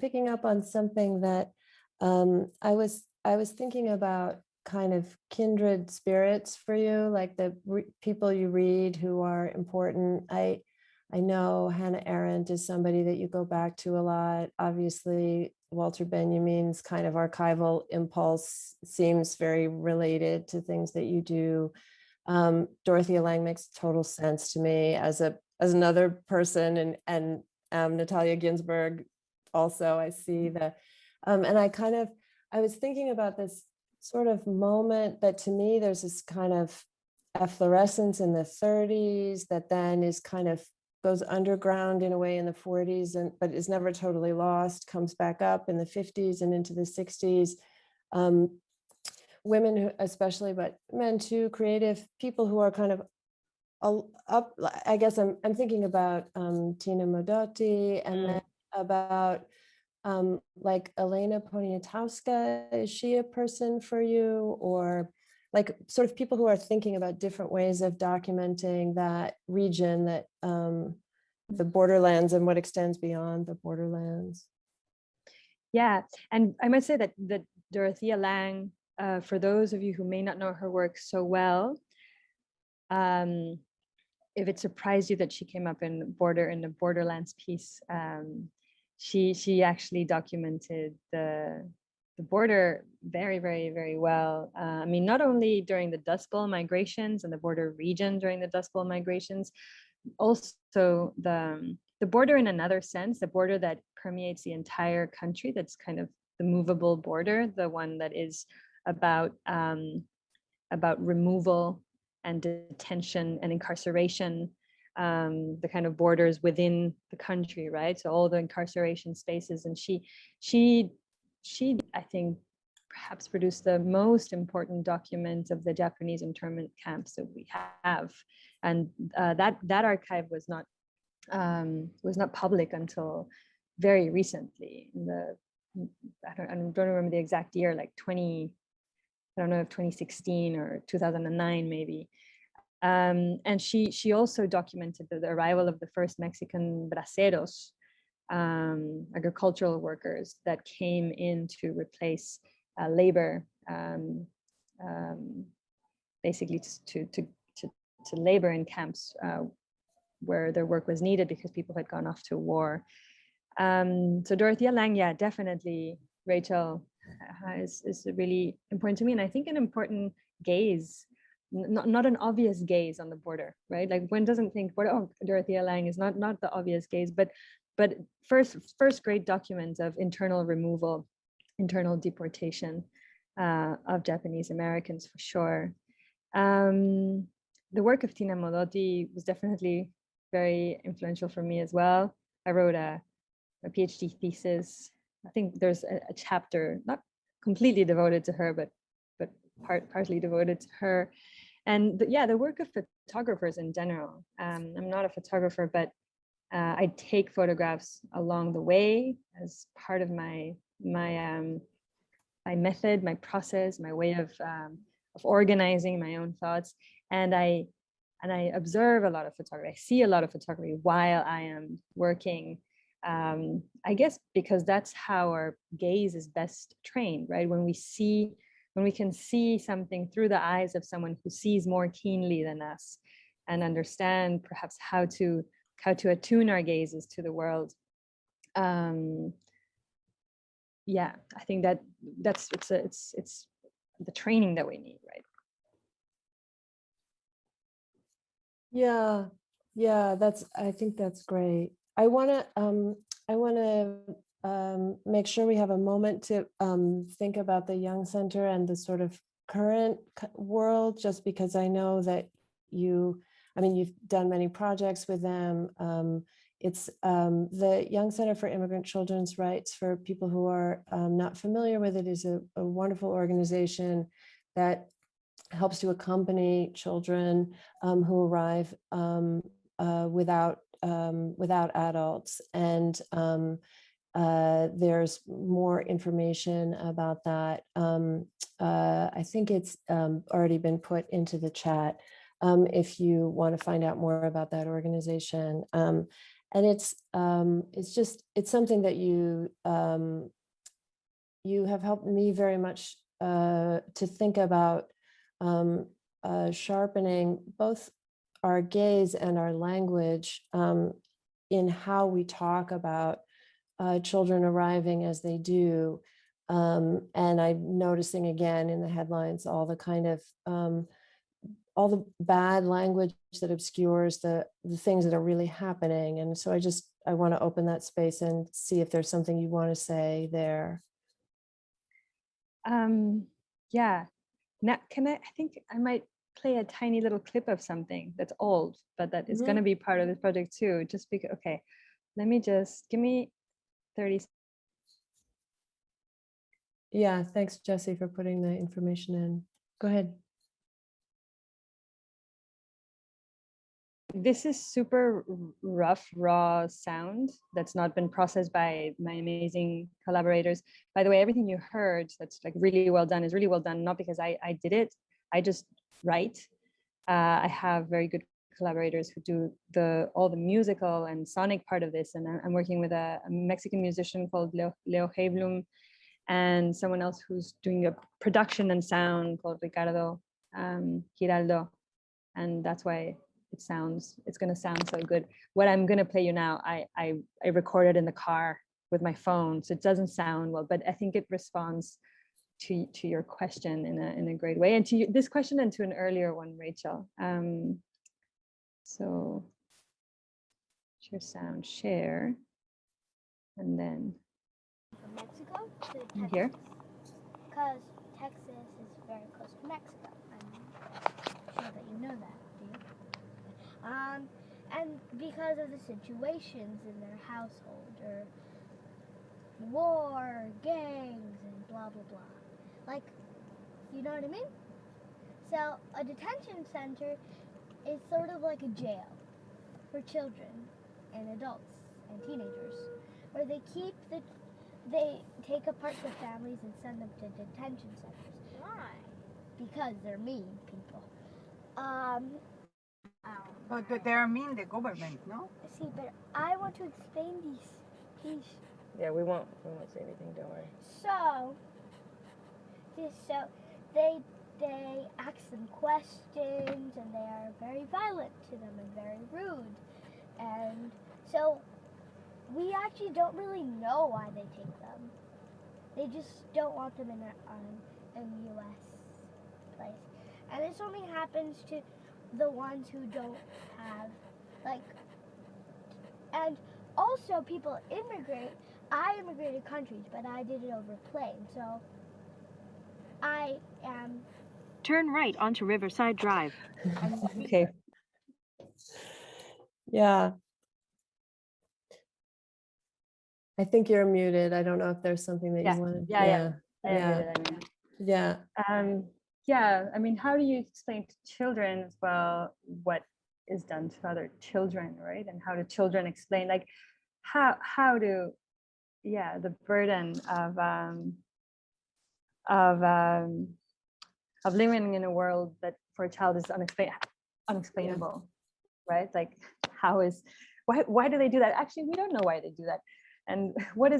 picking up on something that I was thinking about, kind of kindred spirits for you, like the people you read who are important. I know Hannah Arendt is somebody that you go back to a lot. Obviously, Walter Benjamin's kind of archival impulse seems very related to things that you do. Dorothea Lange makes total sense to me as another person, and Natalia Ginsburg also. I see the and I was thinking about this sort of moment that, to me, there's this kind of efflorescence in the 30s that then is kind of goes underground in a way in the 40s, but is never totally lost, comes back up in the 50s and into the 60s. Women who, especially, but men too, creative people who are kind of up. I guess I'm thinking about Tina Modotti, and then about like Elena Poniatowska. Is she a person for you? Or like sort of people who are thinking about different ways of documenting that region, that the borderlands and what extends beyond the borderlands. Yeah, and I might say that Dorothea Lange, for those of you who may not know her work so well, if it surprised you that she came up in the Borderlands piece, she actually documented the border very, very, very well. I mean, not only during the Dust Bowl migrations and the border region during the Dust Bowl migrations, also the border in another sense, the border that permeates the entire country, that's kind of the movable border, the one that is about removal and detention and incarceration, the kind of borders within the country, right? So all the incarceration spaces. And she I think perhaps produced the most important document of the Japanese internment camps that we have. And that archive was not public until very recently. I don't remember the exact year, like I don't know if 2016 or 2009 maybe. And she also documented the arrival of the first Mexican braceros, agricultural workers that came in to replace labor, basically to labor in camps where their work was needed because people had gone off to war. So Dorothea Lange, yeah, definitely, Rachel, is really important to me, and I think an important gaze, not an obvious gaze on the border, right? Like one doesn't think, oh, Dorothea Lange is not the obvious gaze, but first great document of internal removal, internal deportation of Japanese Americans, for sure. The work of Tina Modotti was definitely very influential for me as well. I wrote a PhD thesis. I think there's a chapter not completely devoted to her, but partly devoted to her. And the work of photographers in general. I'm not a photographer, but I take photographs along the way as part of my method, my process, my way of organizing my own thoughts. And I observe a lot of photography. I see a lot of photography while I am working. I guess because that's how our gaze is best trained, right? When we can see something through the eyes of someone who sees more keenly than us, and understand perhaps how to attune our gazes to the world. Yeah, I think it's the training that we need, right? Yeah, I think that's great. I want to make sure we have a moment to think about the Young Center and the sort of current world, just because I know that you've done many projects with them. It's the Young Center for Immigrant Children's Rights. For people who are not familiar with it, is a wonderful organization that helps to accompany children who arrive without adults. And there's more information about that. I think it's already been put into the chat if you want to find out more about that organization. And it's something that you have helped me very much to think about sharpening both our gaze and our language in how we talk about children arriving as they do. And I'm noticing again in the headlines all the kind of all the bad language that obscures the things that are really happening. And so I want to open that space and see if there's something you want to say there. Yeah. Now, I think I might play a tiny little clip of something that's old, but that is going to be part of this project too. Just because, okay, let me just give me 30 seconds. Yeah, thanks, Jesse, for putting the information in. Go ahead. This is super rough, raw sound that's not been processed by my amazing collaborators. By the way, everything you heard that's like really well done is really well done, not because I did it, I just write. I have very good collaborators who do all the musical and sonic part of this. And I'm working with a Mexican musician called Leo Heiblum, and someone else who's doing a production and sound called Ricardo Giraldo. And that's why it's going to sound so good. What I'm going to play you now, I recorded in the car with my phone, so it doesn't sound well, but I think it responds to your question in a great way, and to this question and to an earlier one, Rachel. So share sound, share, and then From Mexico to Texas. Here. Because Texas is very close to Mexico. I'm sure that you know that, do you? And because of the situations in their household, or war, gangs, and blah, blah, blah. Like, you know what I mean? So, a detention center is sort of like a jail for children and adults and teenagers, where they take apart the families and send them to detention centers. Why? Because they're mean people. But they are mean, the government, no? See, but I want to explain these, please. Yeah, we won't say anything, don't worry. So they ask them questions, and they are very violent to them and very rude. And so we actually don't really know why they take them. They just don't want them in the U.S. place. And this only happens to the ones who don't have, and also people immigrate. I immigrated countries, but I did it over plane, so I am... Turn right onto Riverside Drive. Okay. Yeah. I think you're muted. I don't know if there's something that you wanted. Yeah. Yeah, I mean, how do you explain to children as well what is done to other children, right? And how do children explain, like, how do, the burden of living in a world that for a child is unexplainable, right? Like, why do they do that? Actually, we don't know why they do that. And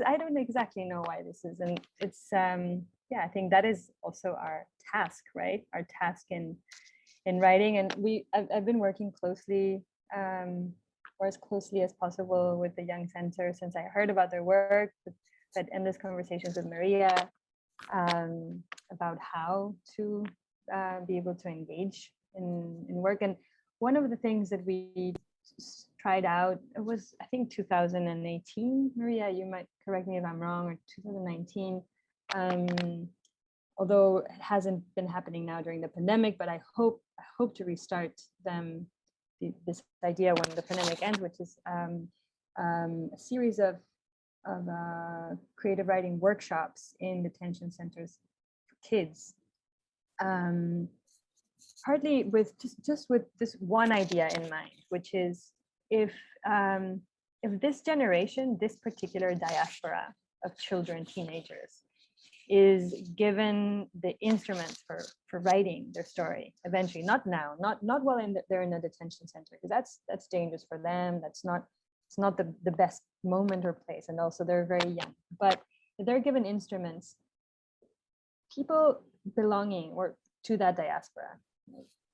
I don't exactly know why this is. And it's, I think that is also our task, right? Our task in writing. And I've been working closely, or as closely as possible with the Young Center since I heard about their work, had endless conversations with Maria about how to be able to engage in work. And one of the things that we tried out, it was, I think, 2018. Maria, you might correct me if I'm wrong, or 2019. Although it hasn't been happening now during the pandemic, but I hope to restart this idea when the pandemic ends, which is a series of creative writing workshops in detention centers for kids. Partly with just with this one idea in mind, which is if this generation, this particular diaspora of children, teenagers, is given the instruments for writing their story eventually, not now, not while they're in a detention center, because that's dangerous for them. That's not it's not the best moment or place, and also they're very young. But if they're given instruments, people belonging or to that diaspora,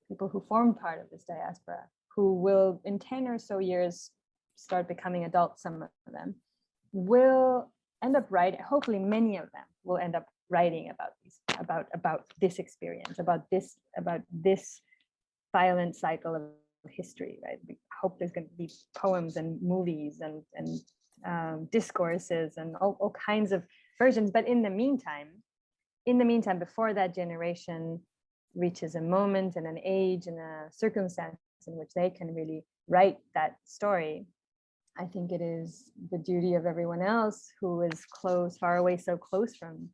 people who form part of this diaspora, who will in 10 or so years start becoming adults, some of them will end up writing, hopefully many of them will end up writing about this experience, about this violent cycle of history, right? We hope there's going to be poems and movies and discourses and all kinds of versions. But in the meantime, before that generation reaches a moment and an age and a circumstance in which they can really write that story, I think it is the duty of everyone else who is far away, so close from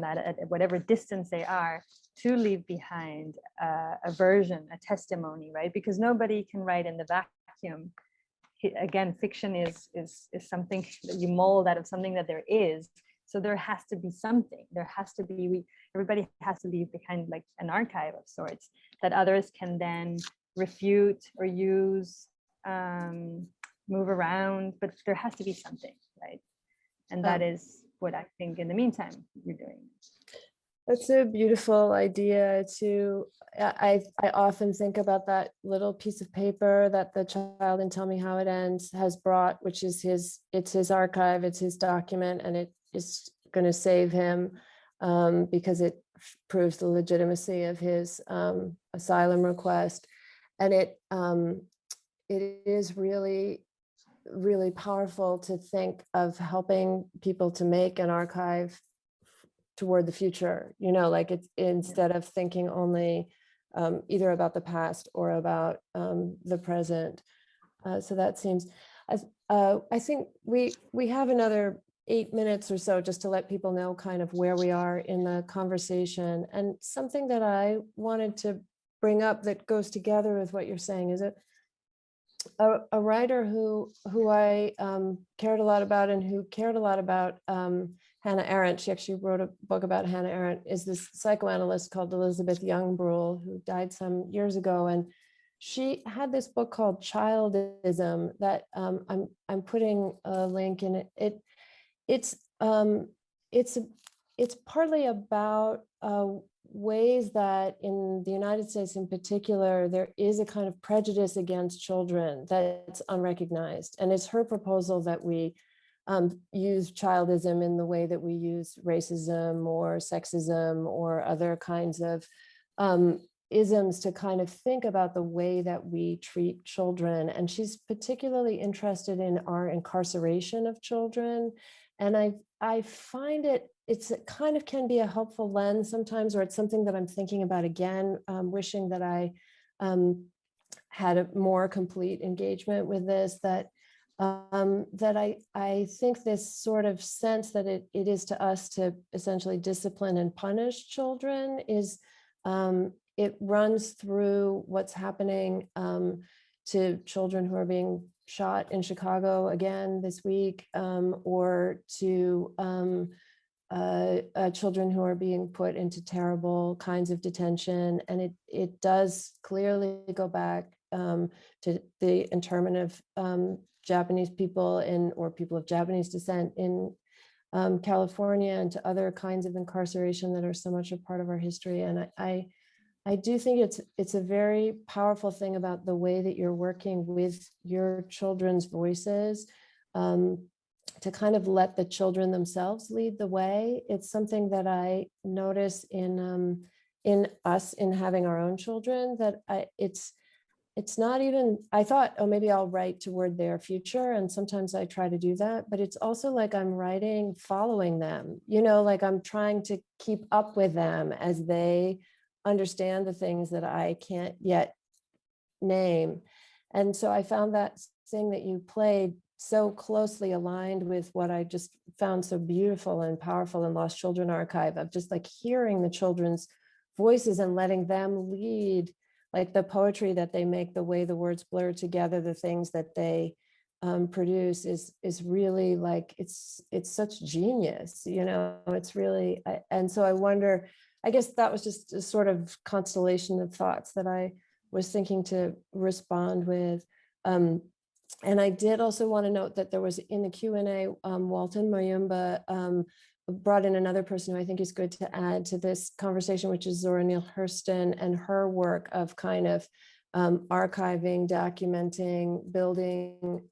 that, at whatever distance they are, to leave behind a version, a testimony, right? Because nobody can write in the vacuum. Again, fiction is something that you mold out of something that there is. So there has to be something. There has to be, everybody has to leave behind like an archive of sorts that others can then refute or use, move around, but there has to be something, right? And that is what I think in the meantime you're doing. That's a beautiful idea to, I often think about that little piece of paper that the child in Tell Me How It Ends has brought, which is it's his archive, it's his document, and it is going to save him because it proves the legitimacy of his asylum request. And it is really, really powerful to think of helping people to make an archive toward the future, like it's instead of thinking only either about the past or about the present. So that seems, I think we have another 8 minutes or so just to let people know kind of where we are in the conversation. And something that I wanted to bring up that goes together with what you're saying is a writer who I cared a lot about and who cared a lot about Hannah Arendt. She actually wrote a book about Hannah Arendt, is this psychoanalyst called Elizabeth Youngbrool, who died some years ago. And she had this book called Childism that I'm putting a link in it. It's partly about ways that in the United States in particular, there is a kind of prejudice against children that's unrecognized. And it's her proposal that we use childism in the way that we use racism or sexism or other kinds of isms to kind of think about the way that we treat children. And she's particularly interested in our incarceration of children. And I find it's kind of can be a helpful lens sometimes, or it's something that I'm thinking about again, wishing that I had a more complete engagement with this, that I think this sort of sense that it is to us to essentially discipline and punish children is, it runs through what's happening to children who are being shot in Chicago again this week, or to children who are being put into terrible kinds of detention. And it does clearly go back to the internment of Japanese people or people of Japanese descent in California, and to other kinds of incarceration that are so much a part of our history. And I do think it's a very powerful thing about the way that you're working with your children's voices, to kind of let the children themselves lead the way. It's something that I notice in us, in having our own children, that it's not even, I thought, oh, maybe I'll write toward their future. And sometimes I try to do that, but it's also like I'm writing, following them, like I'm trying to keep up with them as they understand the things that I can't yet name. And so I found that thing that you played so closely aligned with what I just found so beautiful and powerful in Lost Children Archive, of just like hearing the children's voices and letting them lead, like the poetry that they make, the way the words blur together, the things that they produce is really like, it's such genius, it's really, and so I wonder, I guess that was just a sort of constellation of thoughts that I was thinking to respond with. And I did also want to note that there was in the Q&A, Walton Mayumba brought in another person who I think is good to add to this conversation, which is Zora Neale Hurston and her work of kind of archiving, documenting, building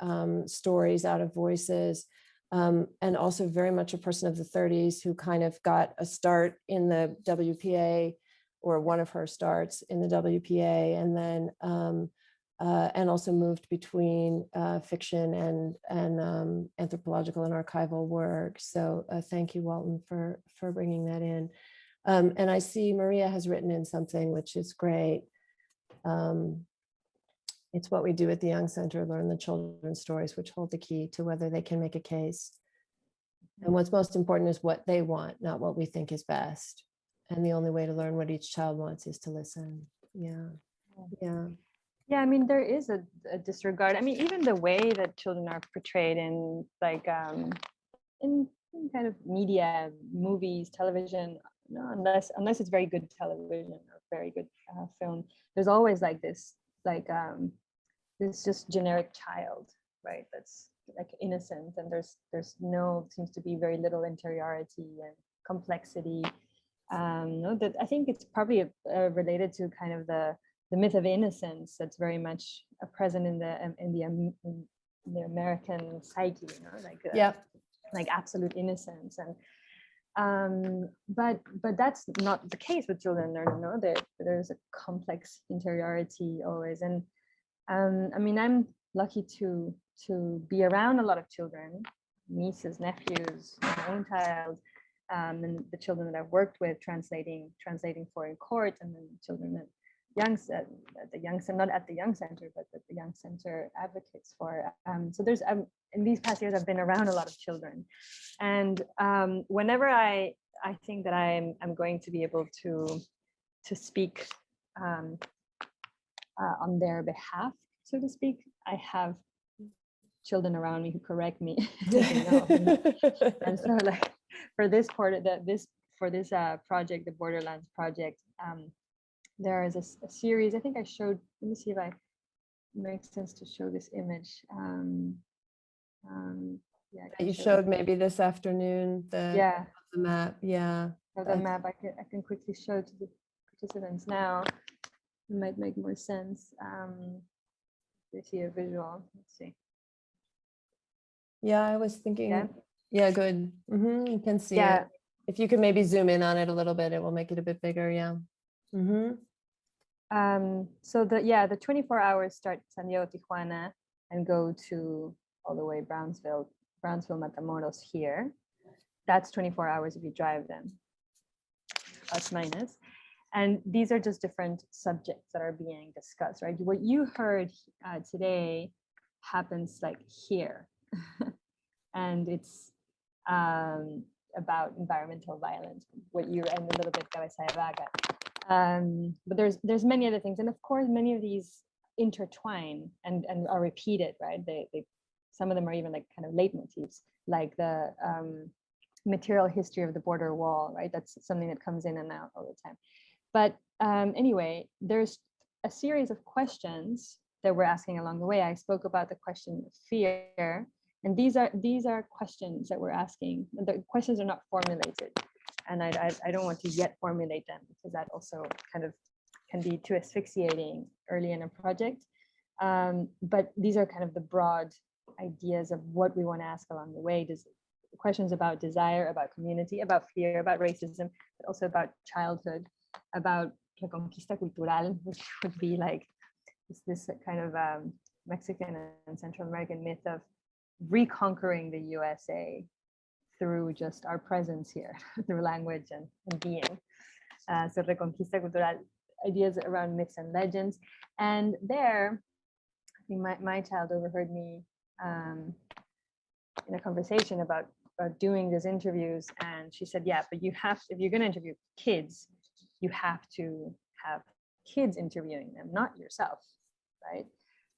stories out of voices, and also very much a person of the 30s who kind of got a start in the WPA, or one of her starts in the WPA, and then and also moved between fiction and anthropological and archival work. So thank you, Walton, for bringing that in. And I see Maria has written in something, which is great. It's what we do at the Young Center, learn the children's stories, which hold the key to whether they can make a case. And what's most important is what they want, not what we think is best. And the only way to learn what each child wants is to listen. Yeah, yeah. Yeah, I mean, there is a disregard. I mean, even the way that children are portrayed in like in kind of media, movies, television, no, unless it's very good television or very good film, there's always like this this just generic child, right? That's like innocent, and there's seems to be very little interiority and complexity. No, that I think it's probably related to kind of the myth of innocence that's very much present in the American psyche, you know, like absolute innocence. And but that's not the case with children. There's a complex interiority always. And I mean, I'm lucky to be around a lot of children, nieces, nephews, my own child, and the children that I've worked with translating for in court, and then children at the Young Center, not at the Young Center, but that the Young Center advocates for. So there's in these past years, I've been around a lot of children, and whenever I think that I'm going to be able to speak on their behalf, so to speak, I have children around me who correct me. And so, like for this project, the Borderlands project, there is a series. I think I showed. Let me see if it makes sense to show this image. Yeah, you showed maybe this afternoon the map. Yeah, the map. I can quickly show to the participants now. It might make more sense. They see a visual. Let's see. Yeah, I was thinking. Yeah, good. You can see it. If you could maybe zoom in on it a little bit, it will make it a bit bigger. Yeah. So the 24 hours start Santiago, Tijuana, and go to all the way Brownsville, Matamoros here. That's 24 hours if you drive them, plus minus. And these are just different subjects that are being discussed, right? What you heard today happens like here, and it's about environmental violence. What you and a little bit Cabeza de Vaca. But there's many other things, and of course many of these intertwine and are repeated, right? They some of them are even like kind of leitmotifs, like the material history of the border wall, right? That's something that comes in and out all the time. But anyway, there's a series of questions that we're asking along the way. I spoke about the question of fear, and these are questions that we're asking. The questions are not formulated, and I don't want to yet formulate them, because that also kind of can be too asphyxiating early in a project. But these are kind of the broad ideas of what we want to ask along the way. Questions about desire, about community, about fear, about racism, but also about childhood, about reconquista cultural, which would be like this kind of Mexican and Central American myth of reconquering the USA through just our presence here, through language and being. So reconquista cultural, ideas around myths and legends. And there, I think my child overheard me in a conversation about doing these interviews, and she said, yeah, but you have, if you're going to interview kids, you have to have kids interviewing them, not yourself, right?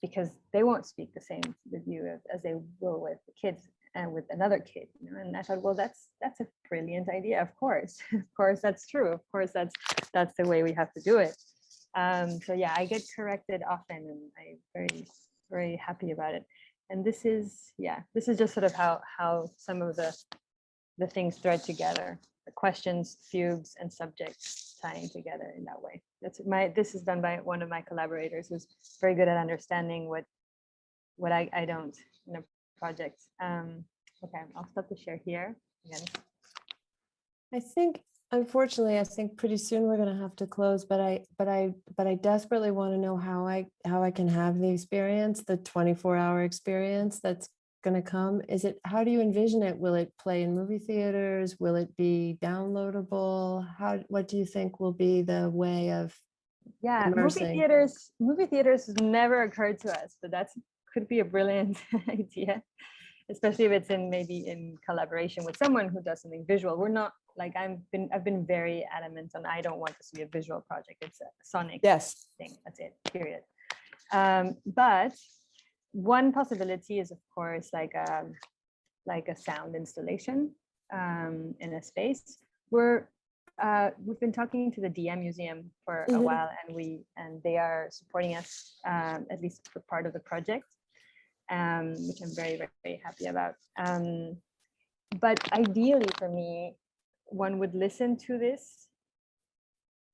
Because they won't speak the same with you as they will with the kids and with another kid, you know? And I thought, well, that's a brilliant idea. Of course, of course, that's true. Of course, that's the way we have to do it. So yeah, I get corrected often, and I'm very, very happy about it. And this is just sort of how some of the things thread together, the questions, fugues, and subjects tying together in that way. This is done by one of my collaborators who's very good at understanding what I don't in a project. Okay, I'll stop the share here again. I think, unfortunately, I think pretty soon we're going to have to close, but I desperately want to know how I can have the experience, the 24-hour experience that's going to come. How do you envision it? Will it play in movie theaters? Will it be downloadable? What do you think will be the way of immersing? Movie theaters has never occurred to us, but could be a brilliant idea, especially if it's maybe in collaboration with someone who does something visual. We're not like I've been very adamant on I don't want this to be a visual project. It's a sonic thing. That's it. Period. But one possibility is, of course, like a sound installation in a space. We've been talking to the DM Museum for a while, and they are supporting us at least for part of the project, which I'm very, very happy about. But ideally for me, one would listen to this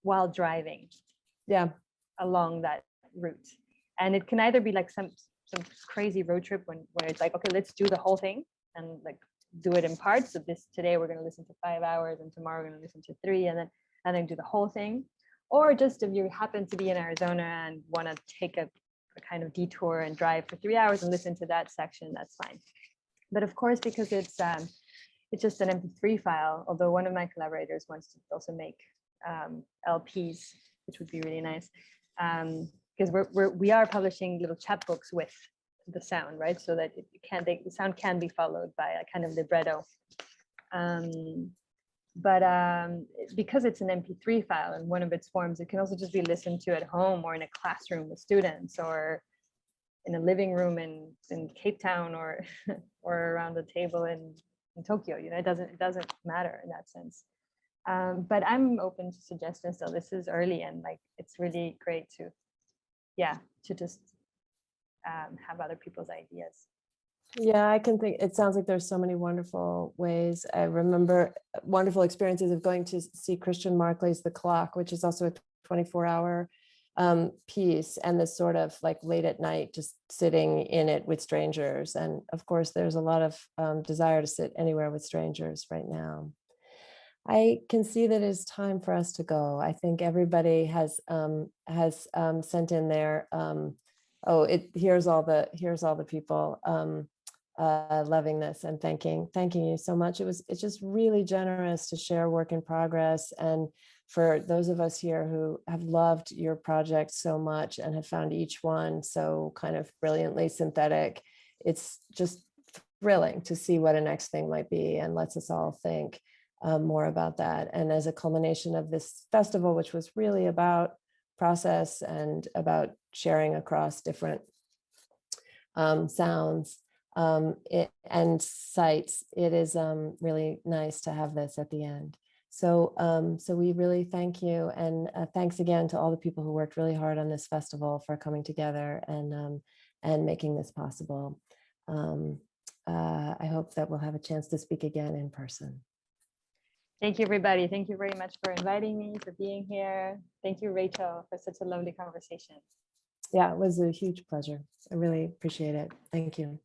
while driving along that route. And it can either be like some crazy road trip where it's like, okay, let's do the whole thing and like do it in parts. So today we're going to listen to 5 hours, and tomorrow we're going to listen to 3, and then do the whole thing. Or just if you happen to be in Arizona and want to take a kind of detour and drive for 3 hours and listen to that section, that's fine. But of course, because it's just an MP3 file, although one of my collaborators wants to also make LPs, which would be really nice. Because we are publishing little chapbooks with the sound, right? So that the sound can be followed by a kind of libretto. But because it's an MP3 file in one of its forms, it can also just be listened to at home or in a classroom with students or in a living room in Cape Town or around a table in Tokyo. You know, it doesn't matter in that sense. But I'm open to suggestions. So this is early, and like it's really great to just have other people's ideas. Yeah, I can think, it sounds like there's so many wonderful ways. I remember wonderful experiences of going to see Christian Marclay's The Clock, which is also a 24-hour piece, and this sort of like late at night, just sitting in it with strangers. And of course, there's a lot of desire to sit anywhere with strangers right now. I can see that it's time for us to go. I think everybody has sent in their here's all the people loving this and thanking you so much. It's just really generous to share work in progress, and for those of us here who have loved your project so much and have found each one so kind of brilliantly synthetic, it's just thrilling to see what a next thing might be, and lets us all think more about that. And as a culmination of this festival, which was really about process and about sharing across different sounds and sites, it is really nice to have this at the end. So we really thank you, and thanks again to all the people who worked really hard on this festival for coming together and making this possible. I hope that we'll have a chance to speak again in person. Thank you, everybody. Thank you very much for inviting me, for being here. Thank you, Rachel, for such a lovely conversation. Yeah, it was a huge pleasure. I really appreciate it. Thank you.